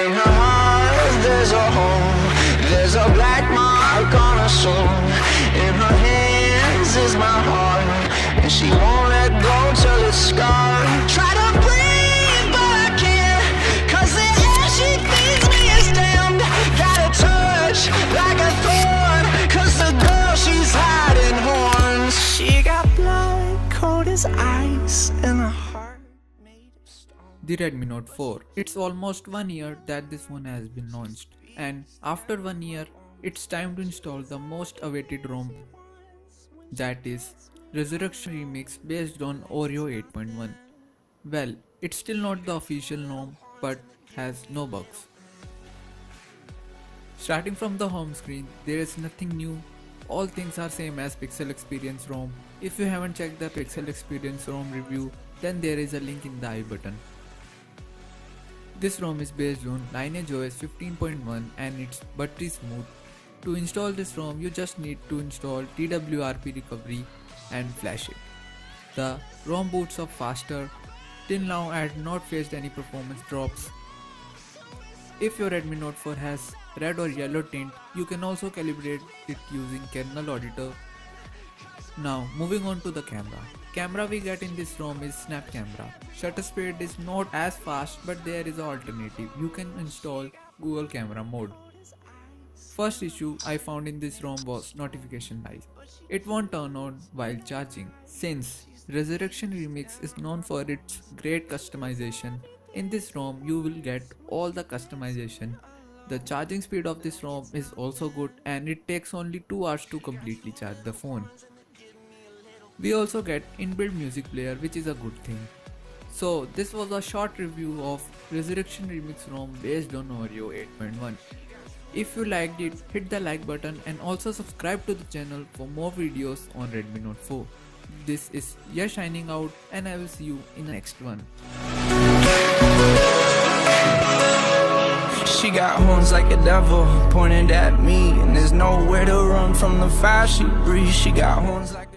In her heart there's a hole, there's a black mark on her soul. In her hands is my heart, and she won't let go till it's scarred. Try to breathe but I can't, 'cause the air she feeds me is damned. Got a touch like a thorn, 'cause the girl she's hiding horns. She got blood cold as ice and a heart made of stone. The Redmi Note 4. It's almost 1 year that this phone has been launched, and after 1 year, it's time to install the most awaited ROM, that is Ressurection Remix based on Oreo 8.1. Well, it's still not the official ROM, but has no bugs. Starting from the home screen, there is nothing new. All things are same as Pixel Experience ROM. If you haven't checked the Pixel Experience ROM review, then there is a link in the I button. This ROM is based on Lineage OS 15.1 and it's buttery smooth. To install this ROM, you just need to install TWRP recovery and flash it. The ROM boots up faster. Till now I had not faced any performance drops. If your Redmi Note 4 has red or yellow tint, you can also calibrate it using kernel auditor. Now moving on to the camera. Camera we get in this ROM is snap camera. Shutter speed is not as fast, but there is an alternative. You can install Google camera mode. First issue I found in this ROM was notification light. It won't turn on while charging. Since Ressurection Remix is known for its great customization, in this ROM you will get all the customization. The charging speed of this ROM is also good, and it takes only 2 hours to completely charge the phone. We also get inbuilt music player, which is a good thing. So this was a short review of Ressurection Remix ROM based on Oreo 8.1. If you liked it, hit the like button and also subscribe to the channel for more videos on Redmi Note 4. This is Yash signing out, and I will see you in the next one. She got horns like a devil pointed at me, and there's nowhere to run from the fire she breathes. She got horns like